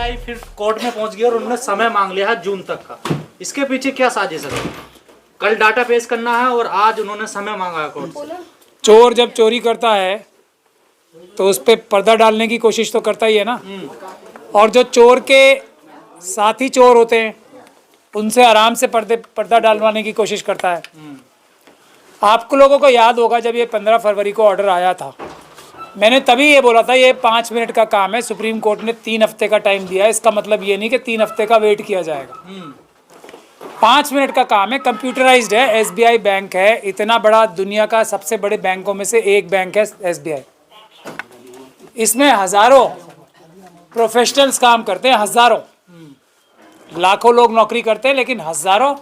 SBI फिर court में पहुंच गया और उन्होंने समय मांग लिया है जून तक का। इसके पीछे क्या साजिश है? कल डाटा पेश करना है और आज उन्होंने समय मांगा है कोर्ट से। चोर जब चोरी करता है तो उस पर पर्दा डालने की कोशिश तो करता ही है ना। और जो चोर के साथी चोर होते हैं उनसे आराम से पर्दा डालवाने की कोशिश करता है। आपको लोगों को याद होगा जब ये 15 फरवरी को ऑर्डर आया था, मैंने तभी ये बोला था ये 5 मिनट का काम है। सुप्रीम कोर्ट ने 3 हफ्ते का टाइम दिया है, इसका मतलब ये नहीं कि 3 हफ्ते का वेट किया जाएगा। 5 मिनट का काम है, कंप्यूटराइज्ड है। एसबीआई बैंक है, इतना बड़ा, दुनिया का सबसे बड़े बैंकों में से एक बैंक है एसबीआई। इसमें हजारों प्रोफेशनल्स काम करते हैं, हजारों, लाखों लोग नौकरी करते हैं, लेकिन हजारों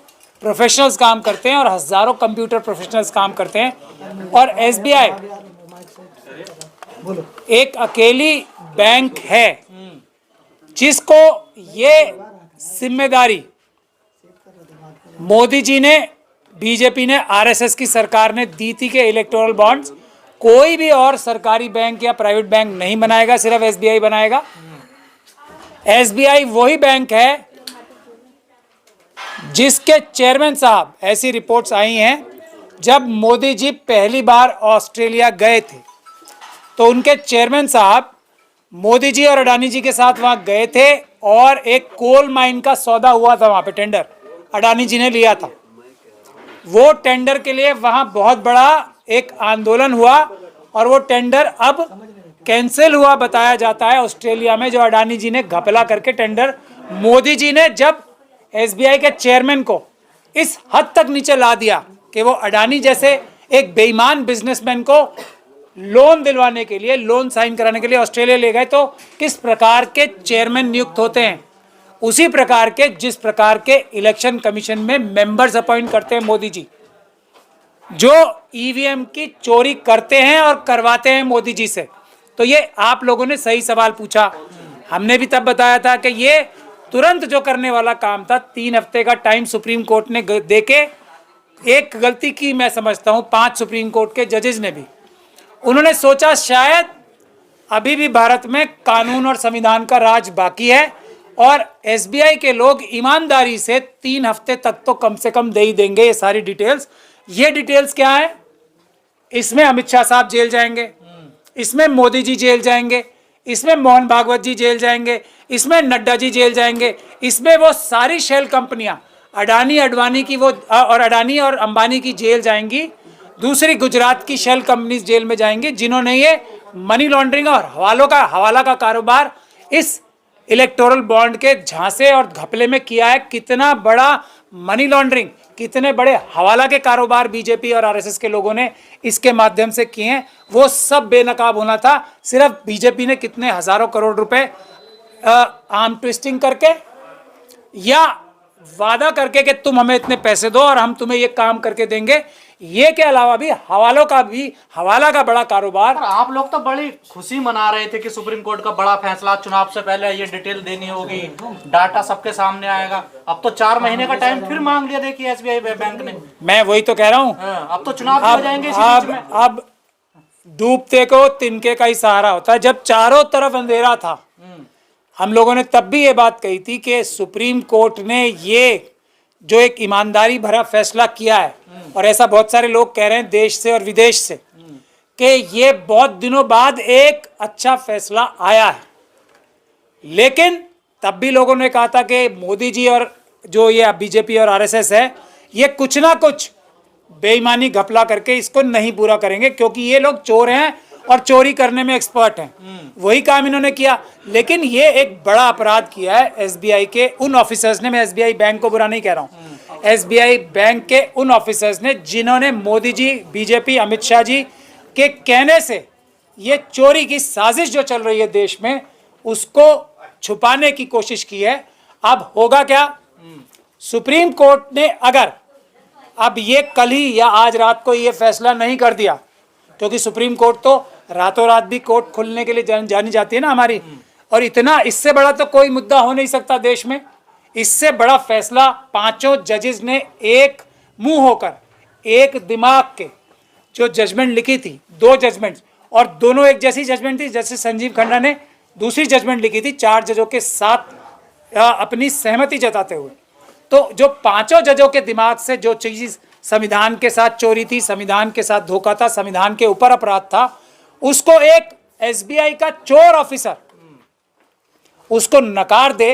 प्रोफेशनल्स काम करते हैं और हजारों कंप्यूटर प्रोफेशनल्स काम करते हैं। और एसबीआई एक अकेली बैंक है जिसको ये जिम्मेदारी मोदी जी ने, बीजेपी ने, आरएसएस की सरकार ने दी थी कि इलेक्टोरल बॉन्ड्स कोई भी और सरकारी बैंक या प्राइवेट बैंक नहीं बनाएगा, सिर्फ एसबीआई बनाएगा। एसबीआई वही बैंक है जिसके चेयरमैन साहब, ऐसी रिपोर्ट्स आई हैं, जब मोदी जी पहली बार ऑस्ट्रेलिया गए थे तो उनके चेयरमैन साहब मोदी जी और अडानी जी के साथ वहां गए थे और एक कोल माइन का सौदा हुआ था वहां पे, टेंडर अडानी जी ने लिया था। वो टेंडर के लिए वहां बहुत बड़ा एक आंदोलन हुआ और वो टेंडर अब कैंसिल हुआ बताया जाता है ऑस्ट्रेलिया में, जो अडानी जी ने घपला करके टेंडर, मोदी जी ने जब एसबीआई के चेयरमैन को इस हद तक नीचे ला दिया कि वो अडानी जैसे एक बेईमान बिजनेसमैन को लोन दिलवाने के लिए, लोन साइन कराने के लिए ऑस्ट्रेलिया ले गए, तो किस प्रकार के चेयरमैन नियुक्त होते हैं, उसी प्रकार के जिस प्रकार के इलेक्शन कमीशन में मेंबर्स अपॉइंट करते हैं मोदी जी, जो ईवीएम की चोरी करते हैं और करवाते हैं मोदी जी से। तो ये आप लोगों ने सही सवाल पूछा, हमने भी तब बताया था कि ये तुरंत जो करने वाला काम था, 3 हफ्ते का टाइम सुप्रीम कोर्ट ने देके, एक गलती की मैं समझता हूं 5 सुप्रीम कोर्ट के जजेस ने भी, उन्होंने सोचा शायद अभी भी भारत में कानून और संविधान का राज बाकी है और एसबीआई के लोग ईमानदारी से 3 हफ्ते तक तो कम से कम दे ही देंगे ये सारी डिटेल्स। ये डिटेल्स क्या है? इसमें अमित शाह साहब जेल जाएंगे, इसमें मोदी जी जेल जाएंगे, इसमें मोहन भागवत जी जेल जाएंगे, इसमें नड्डा जी जेल जाएंगे, इसमें वो सारी शेल कंपनियां अडानी अडवाणी की वो और अडानी और अंबानी की जेल जाएंगी, दूसरी गुजरात की शेल कंपनीज जेल में जाएंगी जिन्होंने ये मनी लॉन्ड्रिंग और हवाला का कारोबार इस इलेक्टोरल बॉन्ड के झांसे और घपले में किया है। कितना बड़ा मनी लॉन्ड्रिंग, कितने बड़े हवाला के कारोबार बीजेपी और आरएसएस के लोगों ने इसके माध्यम से किए हैं, वो सब बेनकाब होना था। सिर्फ बीजेपी ने कितने हजारों करोड़ रुपए आर्म ट्विस्टिंग करके या वादा करके कि तुम हमें इतने पैसे दो और हम तुम्हें ये काम करके देंगे, ये के अलावा भी हवाला का बड़ा कारोबार। आप लोग तो बड़ी खुशी मना रहे थे कि सुप्रीम कोर्ट का बड़ा फैसला, चुनाव से पहले ये डिटेल देनी होगी, डाटा सबके सामने आएगा। अब तो 4 महीने का टाइम फिर मांग लिया देखिए एसबीआई बैंक ने। मैं वही तो कह रहा हूँ, अब तो चुनाव हो जाएंगे इसी बीच में। अब डूबते को तिनके का ही सहारा होता है। जब चारों तरफ अंधेरा था, हम लोगों ने तब भी ये बात कही थी कि सुप्रीम कोर्ट ने ये जो एक ईमानदारी भरा फैसला किया है, और ऐसा बहुत सारे लोग कह रहे हैं देश से और विदेश से, कि ये बहुत दिनों बाद एक अच्छा फैसला आया है। लेकिन तब भी लोगों ने कहा था कि मोदी जी और जो ये बीजेपी और आरएसएस है, ये कुछ ना कुछ बेईमानी घपला करके इसको नहीं पूरा करेंगे, क्योंकि ये लोग चोर हैं और चोरी करने में एक्सपर्ट हैं। वही काम इन्होंने किया। लेकिन ये एक बड़ा अपराध किया है एसबीआई के उन ऑफिसर्स ने, मैं एसबीआई बैंक को बुरा नहीं कह रहा हूँ, एसबीआई बैंक के उन ऑफिसर्स ने जिन्होंने मोदी जी, बीजेपी, अमित शाह जी के कहने से ये चोरी की साजिश जो चल रही है देश में, उसको छुपाने की कोशिश की है। अब होगा क्या? सुप्रीम कोर्ट ने अगर अब ये कल ही या आज रात को ये फैसला नहीं कर दिया, क्योंकि सुप्रीम कोर्ट तो रातों रात भी कोर्ट खुलने के लिए जानी जाती है ना हमारी, और इतना, इससे बड़ा तो कोई मुद्दा हो नहीं सकता देश में। इससे बड़ा फैसला 5 जजेस ने एक मुंह होकर, एक दिमाग के जो जजमेंट लिखी थी, 2 जजमेंट्स, और दोनों एक जैसी जजमेंट थी। जस्टिस संजीव खन्ना ने दूसरी जजमेंट लिखी थी 4 जजों के साथ अपनी सहमति जताते हुए, तो जो पांचों जजों के दिमाग से जो चीज संविधान के साथ चोरी थी, संविधान के साथ धोखा था, संविधान के ऊपर अपराध था, उसको एक एसबीआई का चोर ऑफिसर उसको नकार दे,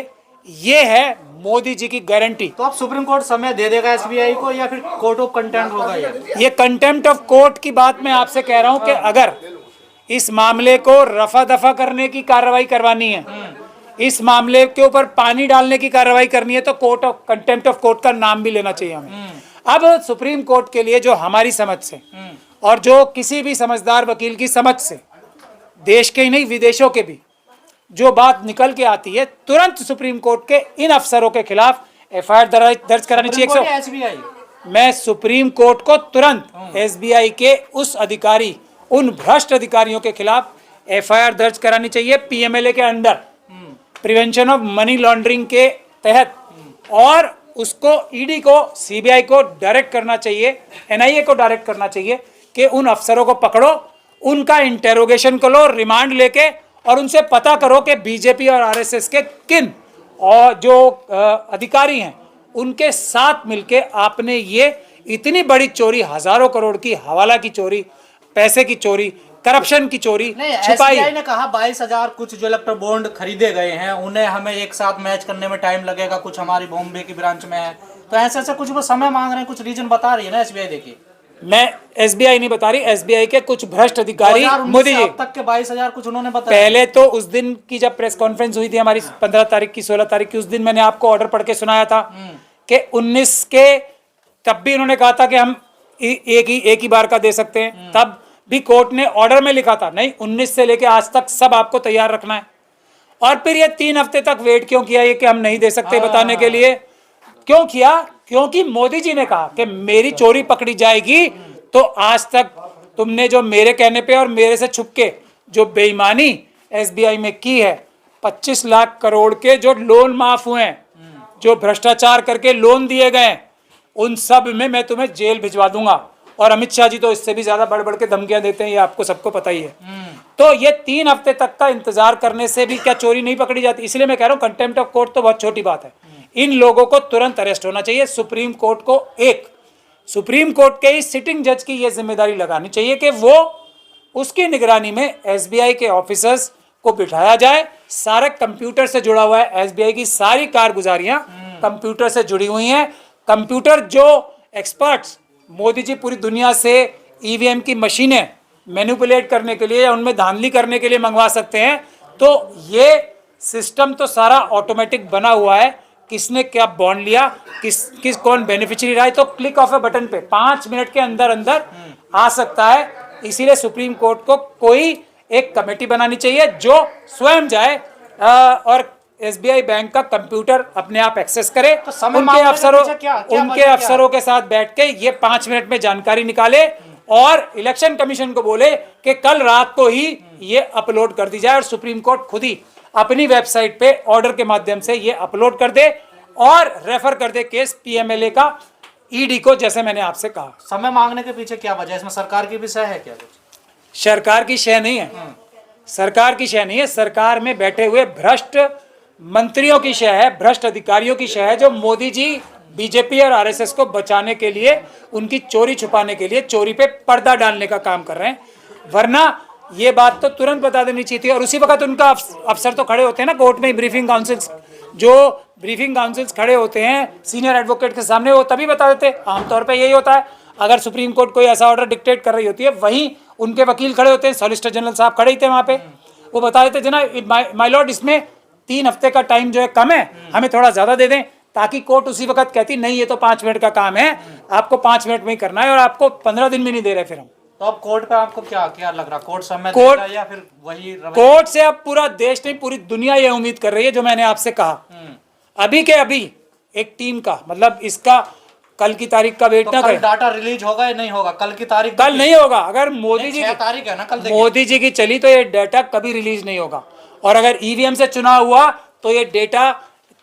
ये है मोदी जी की गारंटी। तो अब सुप्रीम कोर्ट समय दे देगा एसबीआई को या फिर कोर्ट ऑफ कंटेम्प्ट होगा? ये कंटेम्प्ट ऑफ कोर्ट की बात मैं आपसे कह रहा हूं कि अगर इस मामले को रफा दफा करने की कार्रवाई करवानी है, इस मामले के ऊपर पानी डालने की कार्रवाई करनी है, तो court of contempt of court का नाम भी लेना चाहिए हमें। अब सुप्रीम कोर्ट के लिए जो हमारी समझ से और जो किसी भी समझदार वकील की समझ से, देश के ही नहीं विदेशों के भी, जो बात निकल के आती है, तुरंत सुप्रीम कोर्ट के इन अफसरों के खिलाफ एफआईआर दर्ज करानी चाहिए। एसबीआई, मैं सुप्रीम कोर्ट को तुरंत एसबीआई के उस अधिकारी, उन भ्रष्ट अधिकारियों के खिलाफ एफआईआर दर्ज करानी चाहिए पीएमएलए के under, prevention of money laundering के तहत, और उसको ईडी को, सीबीआई को डायरेक्ट करना चाहिए, एनआईए को डायरेक्ट करना चाहिए कि उन अफसरों को पकड़ो, उनका इंटेरोगेशन करो, रिमांड लेके, और उनसे पता करो कि बीजेपी और आरएसएस के किन और जो अधिकारी हैं उनके साथ मिलके आपने ये इतनी बड़ी चोरी, हजारों करोड़ की हवाला की चोरी, पैसे की चोरी, करप्शन की चोरी छुपाई। एसबीआई ने कहा 22,000 कुछ जो इलेक्ट्रो बॉन्ड खरीदे गए हैं, उन्हें हमें एक साथ मैच करने में टाइम लगेगा, कुछ हमारी बॉम्बे की ब्रांच में है, तो ऐसे कुछ वो समय मांग रहे हैं, कुछ रीजन बता रही है ना एसबीआई। देखिए, मैं एसबीआई नहीं बता रही, एसबीआई के कुछ भ्रष्ट अधिकारी, मोदी जी तक के 22,000 कुछ उन्होंने बताया। पहले तो उस दिन की जब प्रेस कॉन्फ्रेंस हुई थी हमारी 15 तारीख की, 16 तारीख की, उस दिन मैंने आपको ऑर्डर पढ़ के सुनाया था कि 19 के, तब भी उन्होंने कहा था कि हम एक ही बार का दे सकते हैं, तब भी कोर्ट ने ऑर्डर में लिखा था नहीं, 19 से लेके आज तक सब आपको तैयार रखना है। और फिर ये 3 हफ्ते तक वेट क्यों किया ये कि हम नहीं दे सकते बताने के लिए? क्यों किया? क्योंकि मोदी जी ने कहा कि मेरी चोरी पकड़ी जाएगी, तो आज तक तुमने जो मेरे कहने पे और मेरे से छुप के जो बेईमानी एसबीआई में की है, 25 लाख करोड़ के जो लोन माफ हुए हैं, जो भ्रष्टाचार करके लोन दिए गए, उन सब में मैं तुम्हें जेल भिजवा दूंगा। और अमित शाह जी तो इससे भी ज्यादा बढ़ के धमकियां देते हैं, ये आपको सबको पता ही है। तो ये 3 हफ्ते तक का इंतजार करने से भी क्या चोरी नहीं पकड़ी जाती? इसलिए मैं कह रहा हूं कंटेम्प्ट ऑफ कोर्ट तो बहुत छोटी बात है, इन लोगों को तुरंत अरेस्ट होना चाहिए। सुप्रीम कोर्ट को, एक सुप्रीम कोर्ट के सिटिंग जज की यह जिम्मेदारी लगानी चाहिए कि वो उसकी निगरानी में एसबीआई के ऑफिसर्स को बिठाया जाए। सारे कंप्यूटर से जुड़ा हुआ है, एसबीआई की सारी कारगुजारियां कंप्यूटर से जुड़ी हुई हैं। कंप्यूटर जो एक्सपर्ट्स मोदी जी पूरी दुनिया से ईवीएम की मशीनें मैनिपुलेट करने के लिए या उनमें धांधली करने के लिए मंगवा सकते हैं, तो ये सिस्टम तो सारा ऑटोमेटिक बना हुआ है। किसने क्या बॉन्ड लिया, किस कौन बेनिफिशियरी रहा है, तो क्लिक ऑफ ए बटन पे 5 मिनट के अंदर अंदर आ सकता है। इसीलिए सुप्रीम कोर्ट को कोई एक कमेटी बनानी चाहिए जो स्वयं जाए और एसबीआई बैंक का कंप्यूटर अपने आप एक्सेस करे, तो समय उनके अफसरों के साथ बैठ के ये 5 मिनट में जानकारी निकाले और इलेक्शन कमीशन को बोले कि कल रात को ही ये अपलोड कर दी जाए, और सुप्रीम कोर्ट खुद ही अपनी वेबसाइट पे ऑर्डर के माध्यम से ये अपलोड कर दे और रेफर कर दे केस पीएमएलए का ईडी को, जैसे मैंने आपसे कहा। समय मांगने के पीछे क्या वजह है? इसमें सरकार की भी शय है क्या? कुछ सरकार की शय नहीं है, सरकार की शय नहीं है, सरकार में बैठे हुए भ्रष्ट मंत्रियों की शय है, भ्रष्ट अधिकारियों की शय है, जो मोदी जी बीजेपी और आरएसएस को बचाने के लिए, उनकी चोरी छुपाने के लिए चोरी पे पर्दा डालने का काम कर रहे हैं। वरना ये बात तो तुरंत बता देनी चाहिए थी। और उसी वक्त उनका अफसर तो खड़े होते हैं ना कोर्ट में, ब्रीफिंग काउंसिल्स, जो ब्रीफिंग काउंसिल्स खड़े होते हैं सीनियर एडवोकेट के सामने, वो तभी बता देते। आमतौर पे यही होता है, अगर सुप्रीम कोर्ट कोई ऐसा ऑर्डर डिक्टेट कर रही होती है, वहीं उनके वकील खड़े होते हैं, सॉलिसिटर जनरल साहब खड़े ही थे वहाँ पे, वो बता देते जना माय लॉर्ड इसमें 3 हफ्ते का टाइम जो है कम है, हमें थोड़ा ज़्यादा दे दें, ताकि कोर्ट उसी वक्त कहती नहीं ये तो 5 मिनट का काम है, आपको 5 मिनट में ही करना है और आपको 15 दिन में नहीं दे रहे फिर हम। तो अब कोर्ट पे आपको क्या लग रहा, कोर्ट समय देगा या फिर वही कोर्ट से अब पूरा देश नहीं पूरी दुनिया ये उम्मीद कर रही है, जो मैंने आपसे कहा अभी के अभी एक टीम का, मतलब इसका कल की तारीख का वेट ना करें। डाटा रिलीज होगा या नहीं होगा? कल की तारीख कल नहीं होगा। अगर मोदी जी की तारीख है ना, कल मोदी जी की चली तो ये डेटा कभी रिलीज नहीं होगा, और अगर ईवीएम से चुनाव हुआ तो ये डेटा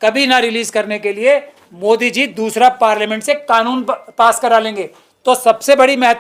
कभी ना रिलीज करने के लिए मोदी जी दूसरा पार्लियामेंट से कानून पास करा लेंगे। तो सबसे बड़ी महत्व